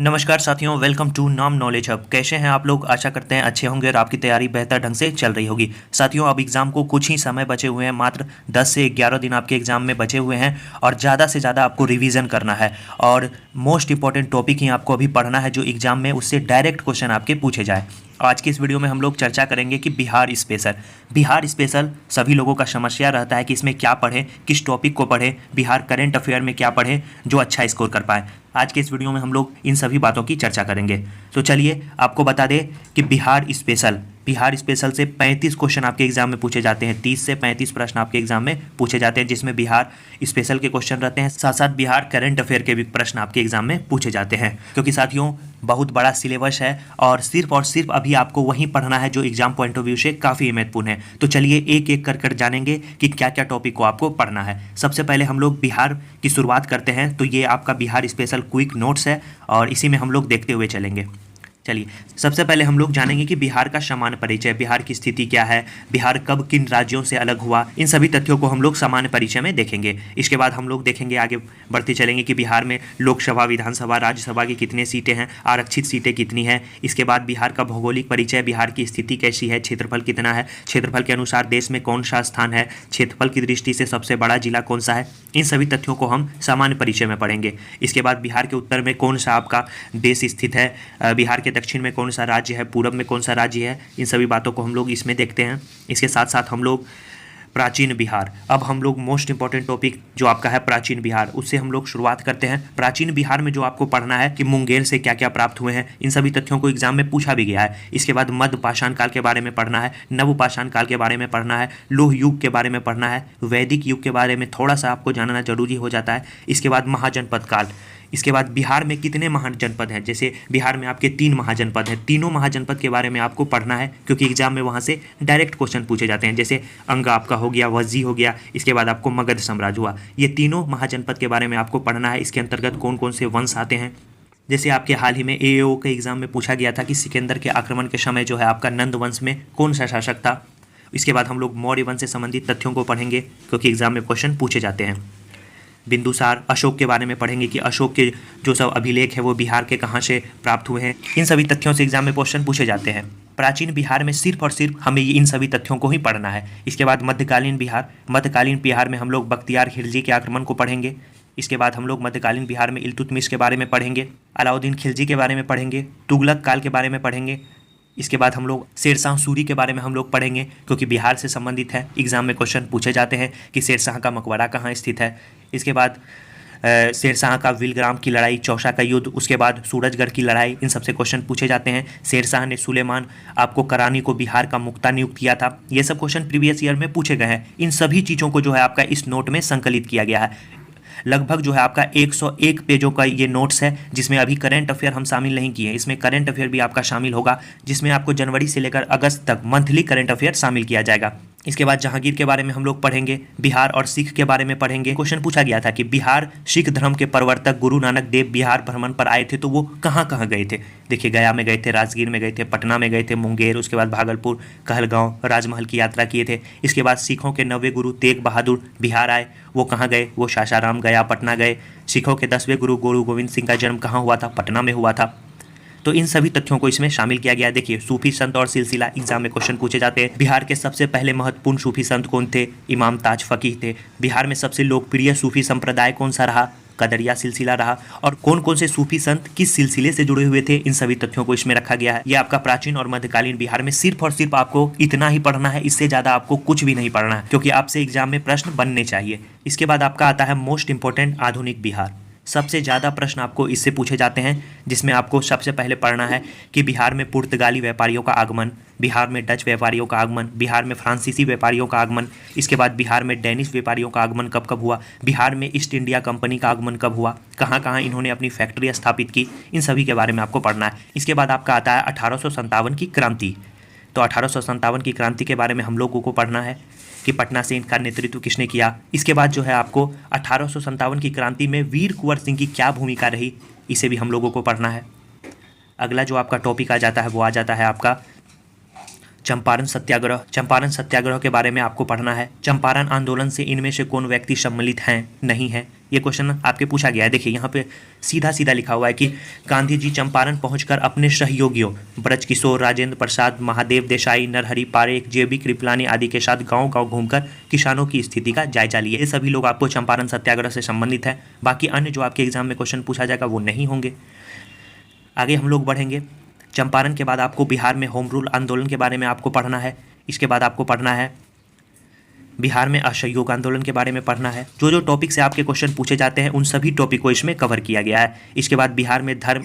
नमस्कार साथियों, welcome to नाम नॉलेज हब। कैसे हैं आप लोग? आशा करते हैं अच्छे होंगे और आपकी तैयारी बेहतर ढंग से चल रही होगी। साथियों, अब एग्ज़ाम को कुछ ही समय बचे हुए हैं, मात्र 10 से 11 दिन आपके एग्ज़ाम में बचे हुए हैं और ज़्यादा से ज़्यादा आपको रिवीजन करना है और मोस्ट इंपॉर्टेंट टॉपिक ही आपको अभी पढ़ना है जो एग्ज़ाम में उससे डायरेक्ट क्वेश्चन आपके पूछे जाए। आज की इस वीडियो में हम लोग चर्चा करेंगे कि बिहार स्पेशल। बिहार स्पेशल सभी लोगों का समस्या रहता है कि इसमें क्या पढ़ें, किस टॉपिक को पढ़ें, बिहार करंट अफेयर में क्या पढ़ें जो अच्छा स्कोर कर पाए। आज के इस वीडियो में हम लोग इन सभी बातों की चर्चा करेंगे। तो चलिए आपको बता दें कि बिहार स्पेशल से 35 क्वेश्चन आपके एग्जाम में पूछे जाते हैं। 30 से 35 प्रश्न आपके एग्जाम में पूछे जाते हैं, जिसमें बिहार स्पेशल के क्वेश्चन रहते हैं, साथ साथ बिहार करंट अफेयर के भी प्रश्न आपके एग्जाम में पूछे जाते हैं। क्योंकि साथियों, बहुत बड़ा सिलेबस है और सिर्फ अभी आपको वही पढ़ना है जो एग्जाम पॉइंट ऑफ व्यू से काफ़ी महत्वपूर्ण है। तो चलिए एक एक कर जानेंगे कि क्या क्या टॉपिक को आपको पढ़ना है। सबसे पहले हम लोग बिहार की शुरुआत करते हैं। तो ये आपका बिहार स्पेशल क्विक नोट्स है और इसी में हम लोग देखते हुए चलेंगे। चलिए सबसे पहले हम लोग जानेंगे कि बिहार का सामान्य परिचय, बिहार की स्थिति क्या है, बिहार कब किन राज्यों से अलग हुआ, इन सभी तथ्यों को हम लोग सामान्य परिचय में देखेंगे। इसके बाद हम लोग देखेंगे, आगे बढ़ते चलेंगे कि बिहार में लोकसभा, विधानसभा, राज्यसभा की कितनी सीटें हैं, आरक्षित सीटें कितनी हैं। इसके बाद बिहार का भौगोलिक परिचय, बिहार की स्थिति कैसी है, क्षेत्रफल कितना है, क्षेत्रफल के अनुसार देश में कौन सा स्थान है, क्षेत्रफल की दृष्टि से सबसे बड़ा जिला कौन सा है, इन सभी तथ्यों को हम सामान्य परिचय में पढ़ेंगे। इसके बाद बिहार के उत्तर में कौन सा आपका देश स्थित है, बिहार के दक्षिण में कौन सा राज्य है, पूरब में कौन सा राज्य है, इन सभी बातों को हम लोग इसमें देखते हैं। इसके साथ साथ हम लोग प्राचीन बिहार, अब हम लोग मोस्ट इंपॉर्टेंट टॉपिक जो आपका है प्राचीन बिहार, उससे हम लोग शुरुआत करते हैं। प्राचीन बिहार में जो आपको पढ़ना है कि मुंगेर से क्या क्या प्राप्त हुए हैं, इन सभी तथ्यों को एग्जाम में पूछा भी गया है। इसके बाद मध्य पाषाण काल के बारे में पढ़ना है, नव पाषाण काल के बारे में पढ़ना है, लोह युग के बारे में पढ़ना है, वैदिक युग के बारे में थोड़ा सा आपको जानना जरूरी हो जाता है। इसके बाद महाजनपद काल, इसके बाद बिहार में कितने महाजनपद हैं, जैसे बिहार में आपके 3 महाजनपद हैं, तीनों महाजनपद के बारे में आपको पढ़ना है क्योंकि एग्जाम में वहाँ से डायरेक्ट क्वेश्चन पूछे जाते हैं। जैसे अंगा आपका हो गया, वज्जी हो गया, इसके बाद आपको मगध साम्राज्य हुआ। ये तीनों महाजनपद के बारे में आपको पढ़ना है। इसके अंतर्गत कौन कौन से वंश आते हैं, जैसे आपके हाल ही में एएओ के एग्जाम में पूछा गया था कि सिकंदर के आक्रमण के समय जो है आपका नंद वंश में कौन सा शासक था। इसके बाद हम लोग मौर्य वंश से संबंधित तथ्यों को पढ़ेंगे क्योंकि एग्जाम में क्वेश्चन पूछे जाते हैं। बिंदुसार, अशोक के बारे में पढ़ेंगे कि अशोक के जो सब अभिलेख है वो बिहार के कहाँ से प्राप्त हुए हैं। इन सभी तथ्यों से एग्जाम में क्वेश्चन पूछे जाते हैं। प्राचीन बिहार में सिर्फ और सिर्फ हमें इन सभी तथ्यों को ही पढ़ना है। इसके बाद मध्यकालीन बिहार में हम लोग बख्तियार खिलजी के आक्रमण को पढ़ेंगे। इसके बाद हम लोग मध्यकालीन बिहार में इल्तुतमिश के बारे में पढ़ेंगे, अलाउद्दीन खिलजी के बारे में पढ़ेंगे, तुगलक काल के बारे में पढ़ेंगे। इसके बाद हम लोग शेरशाह सूरी के बारे में हम लोग पढ़ेंगे क्योंकि बिहार से संबंधित है, एग्जाम में क्वेश्चन पूछे जाते हैं कि शेरशाह का मकबरा कहाँ स्थित है। इसके बाद शेरशाह का विलग्राम की लड़ाई, चौसा का युद्ध, उसके बाद सूरजगढ़ की लड़ाई, इन सबसे क्वेश्चन पूछे जाते हैं। शेरशाह ने सुलेमान आपको करानी को बिहार का मुक्ता नियुक्त किया था। ये सब क्वेश्चन प्रीवियस ईयर में पूछे गए हैं। इन सभी चीज़ों को जो है आपका इस नोट में संकलित किया गया है। लगभग जो है आपका 101 पेजों का ये नोट्स है, जिसमें अभी करंट अफेयर हम शामिल नहीं किए हैं। इसमें करंट अफेयर भी आपका शामिल होगा, जिसमें आपको जनवरी से लेकर अगस्त तक मंथली करंट अफेयर शामिल किया जाएगा। इसके बाद जहांगीर के बारे में हम लोग पढ़ेंगे, बिहार और सिख के बारे में पढ़ेंगे। क्वेश्चन पूछा गया था कि बिहार सिख धर्म के प्रवर्तक गुरु नानक देव बिहार भ्रमण पर आए थे तो वो कहाँ कहाँ गए थे। देखिए, गया में गए थे, राजगीर में गए थे, पटना में गए थे, मुंगेर, उसके बाद भागलपुर, कहलगांव, राजमहल की यात्रा किए थे। इसके बाद सिखों के 9वें गुरु तेग बहादुर बिहार आए, वो कहाँ गए, वो सासाराम, गया, पटना गए। सिखों के 10वें गुरु गुरु गोविंद सिंह का जन्म कहाँ हुआ था, पटना में हुआ था। तो इन सभी तथ्यों को इसमें शामिल किया गया। देखिए, सूफी संत और सिलसिला एग्जाम में क्वेश्चन पूछे जाते हैं। बिहार के सबसे पहले महत्वपूर्ण सूफी संत कौन थे, इमाम ताज फकीह थे। बिहार में सबसे लोकप्रिय सूफी संप्रदाय कौन सा रहा, कदरिया सिलसिला रहा। और कौन कौन से सूफी संत किस सिलसिले से जुड़े हुए थे, इन सभी तथ्यों को इसमें रखा गया है। ये आपका प्राचीन और मध्यकालीन बिहार में सिर्फ और सिर्फ आपको इतना ही पढ़ना है, इससे ज़्यादा आपको कुछ भी नहीं पढ़ना है क्योंकि आपसे एग्जाम में प्रश्न बनने चाहिए। इसके बाद आपका आता है मोस्ट इंपॉर्टेंट आधुनिक बिहार। सबसे ज़्यादा प्रश्न आपको इससे पूछे जाते हैं, जिसमें आपको सबसे पहले पढ़ना है कि बिहार में पुर्तगाली व्यापारियों का आगमन, बिहार में डच व्यापारियों का आगमन, बिहार में फ्रांसीसी व्यापारियों का आगमन। इसके बाद बिहार में डेनिश व्यापारियों का आगमन कब कब हुआ, बिहार में ईस्ट इंडिया कंपनी का आगमन कब हुआ, कहाँ कहाँ इन्होंने अपनी फैक्ट्री स्थापित की, इन सभी के बारे में आपको पढ़ना है। इसके बाद आपका आता है 1857 की क्रांति। तो 1857 की क्रांति के बारे में हम लोगों को पढ़ना है कि पटना से इनका नेतृत्व किसने किया। इसके बाद जो है आपको 1857 की क्रांति में वीर कुंवर सिंह की क्या भूमिका रही, इसे भी हम लोगों को पढ़ना है। अगला जो आपका टॉपिक आ जाता है वो आ जाता है आपका चंपारण सत्याग्रह। चंपारण सत्याग्रह के बारे में आपको पढ़ना है। चंपारण आंदोलन से इनमें से कौन व्यक्ति सम्मिलित हैं, नहीं है, ये क्वेश्चन आपके पूछा गया है। देखिए यहाँ पे सीधा सीधा लिखा हुआ है कि गांधी जी चंपारण पहुंचकर अपने सहयोगियों ब्रज किशोर, राजेंद्र प्रसाद, महादेव देसाई, नरहरि पारेख, जेबी कृपलानी आदि के साथ गांव गांव घूमकर किसानों की स्थिति का जायजा लिए। ये सभी लोग आपको चंपारण सत्याग्रह से संबंधित है। बाकी अन्य जो आपके एग्जाम में क्वेश्चन पूछा जाएगा वो नहीं होंगे। आगे हम लोग बढ़ेंगे। चंपारण के बाद आपको बिहार में होम रूल आंदोलन के बारे में आपको पढ़ना है। इसके बाद आपको पढ़ना है बिहार में असहयोग आंदोलन के बारे में पढ़ना है। जो जो टॉपिक से आपके क्वेश्चन पूछे जाते हैं उन सभी टॉपिक को इसमें कवर किया गया है। इसके बाद बिहार में धर्म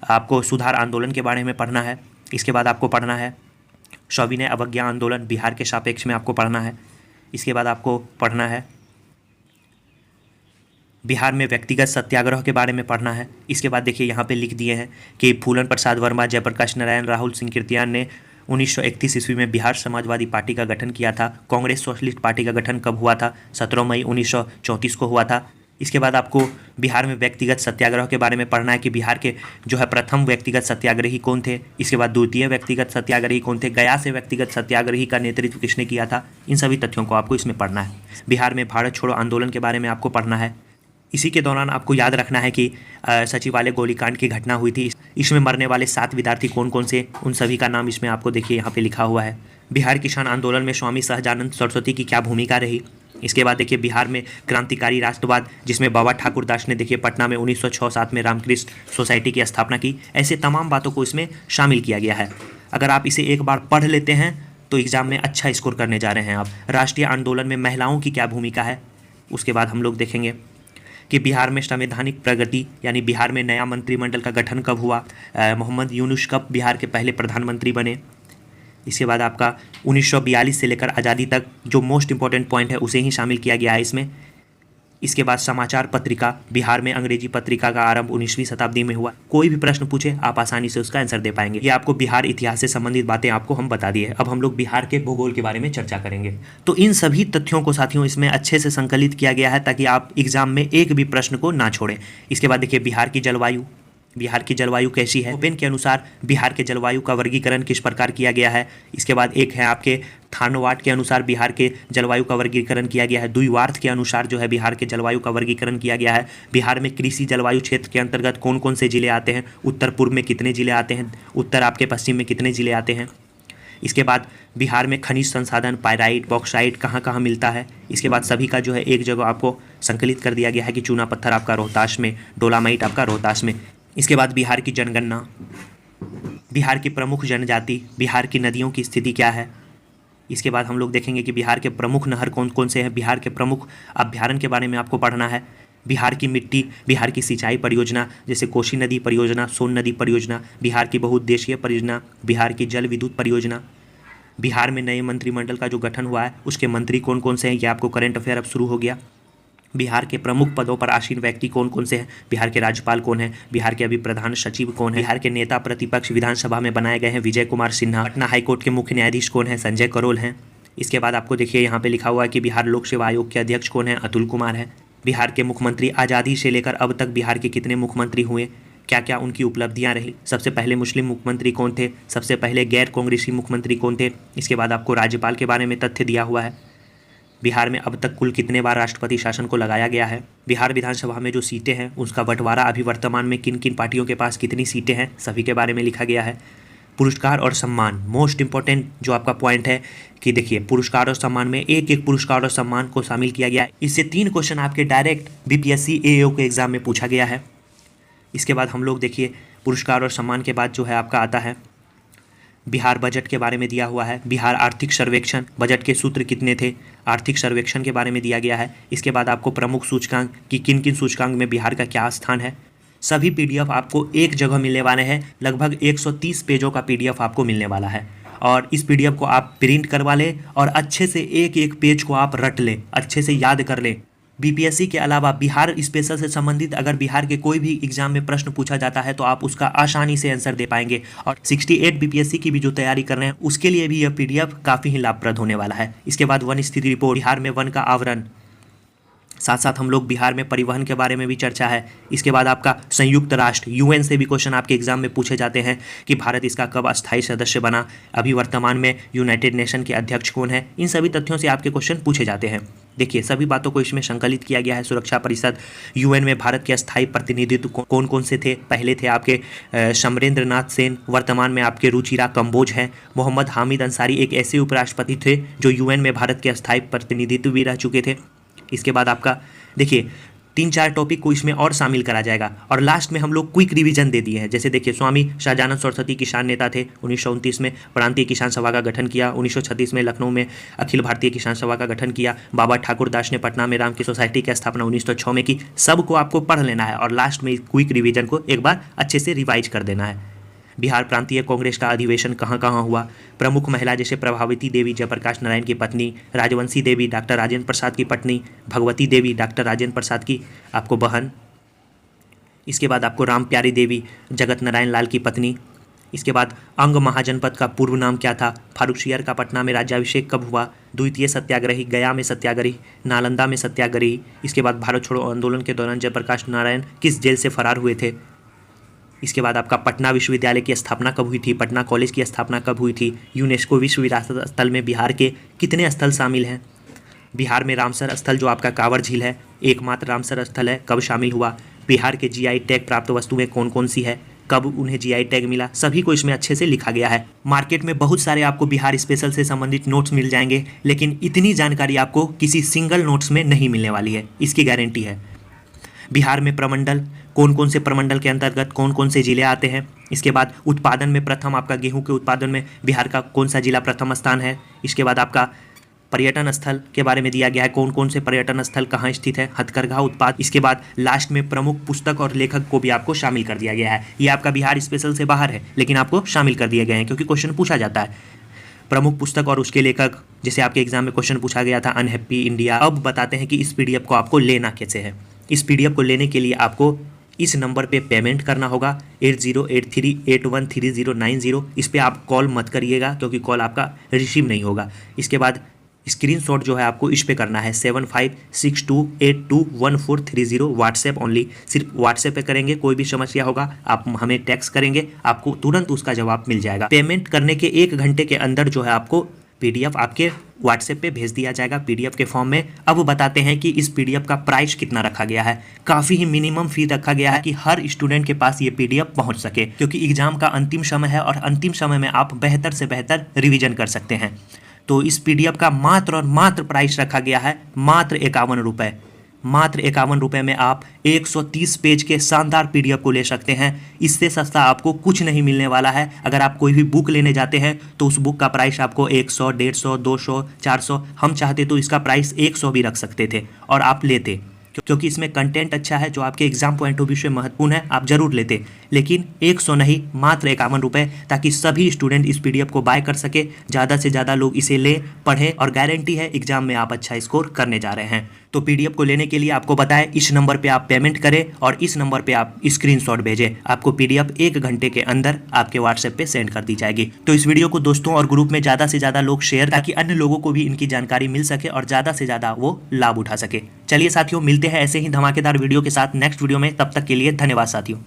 आपको सुधार आंदोलन के बारे में पढ़ना है। इसके बाद आपको पढ़ना है सविनय अवज्ञा आंदोलन बिहार के सापेक्ष में आपको पढ़ना है। इसके बाद आपको पढ़ना है बिहार में व्यक्तिगत सत्याग्रह के बारे में पढ़ना है। इसके बाद देखिए यहाँ पे लिख दिए हैं कि फूलन प्रसाद वर्मा, जयप्रकाश नारायण, राहुल सिंह कीर्तियान ने 1931 ईस्वी में बिहार समाजवादी पार्टी का गठन किया था। कांग्रेस सोशलिस्ट पार्टी का गठन कब हुआ था? 17 मई 1934 को हुआ था। इसके बाद आपको बिहार में व्यक्तिगत सत्याग्रह के बारे में पढ़ना है कि बिहार के जो है प्रथम व्यक्तिगत सत्याग्रही कौन थे। इसके बाद द्वितीय व्यक्तिगत सत्याग्रही कौन थे। गया से व्यक्तिगत सत्याग्रही का नेतृत्व किसने किया था। इन सभी तथ्यों को आपको इसमें पढ़ना है। बिहार में भारत छोड़ो आंदोलन के बारे में आपको पढ़ना है। इसी के दौरान आपको याद रखना है कि सचिवालय गोलीकांड की घटना हुई थी। इसमें मरने वाले 7 विद्यार्थी कौन कौन से, उन सभी का नाम इसमें आपको देखिए यहाँ पे लिखा हुआ है। बिहार किसान आंदोलन में स्वामी सहजानंद सरस्वती की क्या भूमिका रही। इसके बाद देखिए बिहार में क्रांतिकारी राष्ट्रवाद, जिसमें बाबा ठाकुर दास ने देखिए पटना में 1906-07 में रामकृष्ण सोसाइटी की स्थापना की। ऐसे तमाम बातों को इसमें शामिल किया गया है। अगर आप इसे एक बार पढ़ लेते हैं तो एग्जाम में अच्छा स्कोर करने जा रहे हैं आप। राष्ट्रीय आंदोलन में महिलाओं की क्या भूमिका है। उसके बाद हम लोग देखेंगे कि बिहार में संवैधानिक प्रगति यानी बिहार में नया मंत्रिमंडल का गठन कब हुआ। मोहम्मद यूनुस कब बिहार के पहले प्रधानमंत्री बने। इसके बाद आपका 1942 से लेकर आज़ादी तक जो मोस्ट इंपॉर्टेंट पॉइंट है उसे ही शामिल किया गया है इसमें। इसके बाद समाचार पत्रिका, बिहार में अंग्रेजी पत्रिका का आरंभ 19वीं शताब्दी में हुआ। कोई भी प्रश्न पूछे आप आसानी से उसका आंसर दे पाएंगे। ये आपको बिहार इतिहास से संबंधित बातें आपको हम बता दिए। अब हम लोग बिहार के भूगोल के बारे में चर्चा करेंगे। तो इन सभी तथ्यों को साथियों इसमें अच्छे से संकलित किया गया है ताकि आप एग्जाम में एक भी प्रश्न को ना छोड़ें। इसके बाद देखिए बिहार की जलवायु, बिहार की जलवायु कैसी है। ओपेन के अनुसार बिहार के जलवायु का वर्गीकरण किस प्रकार किया गया है। इसके बाद एक है आपके थानोवाट के अनुसार बिहार के जलवायु का वर्गीकरण किया गया है। द्विवार्थ के अनुसार जो है बिहार के जलवायु का वर्गीकरण किया गया है। बिहार में कृषि जलवायु क्षेत्र के अंतर्गत कौन कौन से जिले आते हैं। उत्तर पूर्व में कितने जिले आते हैं, उत्तर आपके पश्चिम में कितने जिले आते हैं। इसके बाद बिहार में खनिज संसाधन पायराइट बॉक्साइट कहाँ कहाँ मिलता है। इसके बाद सभी का जो है एक जगह आपको संकलित कर दिया गया है कि चूना पत्थर आपका रोहतास में, डोलामाइट आपका रोहतास में। इसके बाद बिहार की जनगणना, बिहार की प्रमुख जनजाति, बिहार की नदियों की स्थिति क्या है। इसके बाद हम लोग देखेंगे कि बिहार के प्रमुख नहर कौन कौन से हैं। बिहार के प्रमुख अभ्यारण्य के बारे में आपको पढ़ना है। बिहार की मिट्टी, बिहार की सिंचाई परियोजना जैसे कोसी नदी परियोजना, सोन नदी परियोजना, बिहार की बहुउद्देशीय परियोजना, बिहार की जल विद्युत परियोजना। बिहार में नए मंत्रिमंडल का जो गठन हुआ है उसके मंत्री कौन कौन से हैं, ये आपको करंट अफेयर अब शुरू हो गया। बिहार के प्रमुख पदों पर आसीन व्यक्ति कौन कौन से हैं। बिहार के राज्यपाल कौन है, बिहार के अभी प्रधान सचिव कौन है। बिहार के नेता प्रतिपक्ष विधानसभा में बनाए गए हैं विजय कुमार सिन्हा। पटना हाईकोर्ट के मुख्य न्यायाधीश कौन है, संजय करोल हैं। इसके बाद आपको देखिए यहाँ पे लिखा हुआ है कि बिहार लोक सेवा आयोग के अध्यक्ष कौन है, अतुल कुमार है। बिहार के मुख्यमंत्री आज़ादी से लेकर अब तक बिहार के कितने मुख्यमंत्री हुए, क्या क्या उनकी उपलब्धियां रही। सबसे पहले मुस्लिम मुख्यमंत्री कौन थे, सबसे पहले गैर कांग्रेसी मुख्यमंत्री कौन थे। इसके बाद आपको राज्यपाल के बारे में तथ्य दिया हुआ है। बिहार में अब तक कुल कितने बार राष्ट्रपति शासन को लगाया गया है। बिहार विधानसभा में जो सीटें हैं उसका बंटवारा अभी वर्तमान में किन किन पार्टियों के पास कितनी सीटें हैं, सभी के बारे में लिखा गया है। पुरस्कार और सम्मान, मोस्ट इंपॉर्टेंट जो आपका पॉइंट है कि देखिए पुरस्कार और सम्मान में एक एक पुरस्कार और सम्मान को शामिल किया गया है। इससे 3 क्वेश्चन आपके डायरेक्ट बीपीएससी एएओ के एग्जाम में पूछा गया है। इसके बाद हम लोग देखिए पुरस्कार और सम्मान के बाद जो है आपका आता है बिहार बजट के बारे में दिया हुआ है। बिहार आर्थिक सर्वेक्षण, बजट के सूत्र कितने थे, आर्थिक सर्वेक्षण के बारे में दिया गया है। इसके बाद आपको प्रमुख सूचकांक कि किन किन सूचकांक में बिहार का क्या स्थान है। सभी पीडीएफ आपको एक जगह मिलने वाले हैं। लगभग 130 पेजों का पीडीएफ आपको मिलने वाला है और इस पीडीएफ को आप प्रिंट करवा लें और अच्छे से एक एक पेज को आप रट लें, अच्छे से याद कर लें। बीपीएससी के अलावा बिहार स्पेशल से संबंधित अगर बिहार के कोई भी एग्जाम में प्रश्न पूछा जाता है तो आप उसका आसानी से आंसर दे पाएंगे। और 68 बीपीएससी की भी जो तैयारी कर रहे हैं उसके लिए भी यह पीडीएफ काफ़ी ही लाभप्रद होने वाला है। इसके बाद वन स्थिति रिपोर्ट, बिहार में वन का आवरण, साथ साथ हम लोग बिहार में परिवहन के बारे में भी चर्चा है। इसके बाद आपका संयुक्त राष्ट्र यूएन से भी क्वेश्चन आपके एग्जाम में पूछे जाते हैं कि भारत इसका कब अस्थायी सदस्य बना, अभी वर्तमान में यूनाइटेड नेशन के अध्यक्ष कौन है। इन सभी तथ्यों से आपके क्वेश्चन पूछे जाते हैं। देखिए सभी बातों को इसमें संकलित किया गया है। सुरक्षा परिषद, यूएन में भारत के अस्थायी प्रतिनिधित्व कौन कौन से थे? पहले थे आपके समरेंद्र नाथ सेन, वर्तमान में आपके रुचिरा कंबोज हैं। मोहम्मद हामिद अंसारी एक ऐसे उपराष्ट्रपति थे जो यूएन में भारत के अस्थायी प्रतिनिधित्व भी रह चुके थे। इसके बाद आपका देखिए 3-4 टॉपिक को इसमें और शामिल करा जाएगा और लास्ट में हम लोग क्विक रिवीजन दे दिए हैं। जैसे देखिए स्वामी शाहजानंद सरस्वती किसान नेता थे, 1929 में प्रांतीय किसान सभा का गठन किया, 1936 में लखनऊ में अखिल भारतीय किसान सभा का गठन किया। बाबा ठाकुर दास ने पटना में राम की सोसाइटी की स्थापना 1906 में की। सबको आपको पढ़ लेना है और लास्ट में क्विक रिवीजन को एक बार अच्छे से रिवाइज कर देना है। बिहार प्रांतीय कांग्रेस का अधिवेशन कहाँ कहाँ हुआ? प्रमुख महिला जैसे प्रभावती देवी जयप्रकाश नारायण की पत्नी, राजवंशी देवी डॉक्टर राजेंद्र प्रसाद की पत्नी, भगवती देवी डॉक्टर राजेंद्र प्रसाद की आपको बहन। इसके बाद आपको राम प्यारी देवी जगत नारायण लाल की पत्नी। इसके बाद अंग महाजनपद का पूर्व नाम क्या था? फारुखसियर का पटना में राज्याभिषेक कब हुआ? द्वितीय सत्याग्रही गया में सत्याग्रही, नालंदा में सत्याग्रही। इसके बाद भारत छोड़ो आंदोलन के दौरान जयप्रकाश नारायण किस जेल से फरार हुए थे? इसके बाद आपका पटना विश्वविद्यालय की स्थापना कब हुई थी? पटना कॉलेज की स्थापना कब हुई थी? यूनेस्को विश्व विरासत स्थल में बिहार के कितने स्थल शामिल हैं? बिहार में रामसर स्थल जो आपका कांवर झील है एकमात्र रामसर स्थल है, कब शामिल हुआ? बिहार के जीआई टैग प्राप्त वस्तुएं कौन कौन सी है, कब उन्हें जीआई टैग मिला? सभी को इसमें अच्छे से लिखा गया है। मार्केट में बहुत सारे आपको बिहार स्पेशल से संबंधित नोट्स मिल जाएंगे, लेकिन इतनी जानकारी आपको किसी सिंगल नोट्स में नहीं मिलने वाली है, इसकी गारंटी है। बिहार में प्रमंडल, कौन कौन से प्रमंडल के अंतर्गत कौन कौन से जिले आते हैं? इसके बाद उत्पादन में प्रथम आपका गेहूं के उत्पादन में बिहार का कौन सा जिला प्रथम स्थान है? इसके बाद आपका पर्यटन स्थल के बारे में दिया गया है, कौन कौन से पर्यटन स्थल कहाँ स्थित है? हथकरघा उत्पाद। इसके बाद लास्ट में प्रमुख पुस्तक और लेखक को भी आपको शामिल कर दिया गया है। ये आपका बिहार स्पेशल से बाहर है लेकिन आपको शामिल कर दिए गए हैं क्योंकि क्वेश्चन पूछा जाता है। प्रमुख पुस्तक और उसके लेखक, जैसे आपके एग्जाम में क्वेश्चन पूछा गया था अनहैप्पी इंडिया। अब बताते हैं कि इस पीडीएफ को आपको लेना कैसे है। इस पीडीएफ को लेने के लिए आपको इस नंबर पे पेमेंट करना होगा 8083813090। इस पे आप कॉल मत करिएगा क्योंकि कॉल आपका रिसीव नहीं होगा। इसके बाद स्क्रीनशॉट जो है आपको इस पे करना है 7562821430 व्हाट्सएप ओनली। सिर्फ व्हाट्सएप पे करेंगे, कोई भी समस्या होगा आप हमें टेक्स्ट करेंगे, आपको तुरंत उसका जवाब मिल जाएगा। पेमेंट करने के 1 घंटे के अंदर जो है आपको पीडीएफ आपके व्हाट्सएप पे भेज दिया जाएगा पीडीएफ के फॉर्म में। अब बताते हैं कि इस पीडीएफ का प्राइस कितना रखा गया है। काफ़ी ही मिनिमम फी रखा गया है कि हर स्टूडेंट के पास ये पीडीएफ पहुंच सके, क्योंकि एग्जाम का अंतिम समय है और अंतिम समय में आप बेहतर से बेहतर रिवीजन कर सकते हैं। तो इस पीडीएफ का मात्र और मात्र प्राइस रखा गया है मात्र 51 रुपये। मात्र 51 रुपये में आप 130 पेज के शानदार पीडीएफ को ले सकते हैं। इससे सस्ता आपको कुछ नहीं मिलने वाला है। अगर आप कोई भी बुक लेने जाते हैं तो उस बुक का प्राइस आपको 100, 150, 200, 400, हम चाहते तो इसका प्राइस 100 भी रख सकते थे और आप लेते, क्योंकि इसमें कंटेंट अच्छा है जो आपके एग्जाम पॉइंट ऑफ व्यू से महत्वपूर्ण है, आप जरूर लेते। लेकिन 100 नहीं, मात्र 51 रुपये, ताकि सभी स्टूडेंट इस पीडीएफ को बाय कर सके, ज़्यादा से ज़्यादा लोग इसे लें, पढ़ें और गारंटी है एग्जाम में आप अच्छा स्कोर करने जा रहे हैं। तो पीडीएफ को लेने के लिए आपको बताएं इस नंबर पे आप पेमेंट करें और इस नंबर पे आप स्क्रीनशॉट भेजें। आपको पीडीएफ 1 घंटे के अंदर आपके व्हाट्सएप पे सेंड कर दी जाएगी। तो इस वीडियो को दोस्तों और ग्रुप में ज़्यादा से ज़्यादा लोग शेयर, ताकि अन्य लोगों को भी इनकी जानकारी मिल सके और ज़्यादा से ज़्यादा वो लाभ उठा सके। चलिए साथियों, मिलते हैं ऐसे ही धमाकेदार वीडियो के साथ नेक्स्ट वीडियो में। तब तक के लिए धन्यवाद साथियों।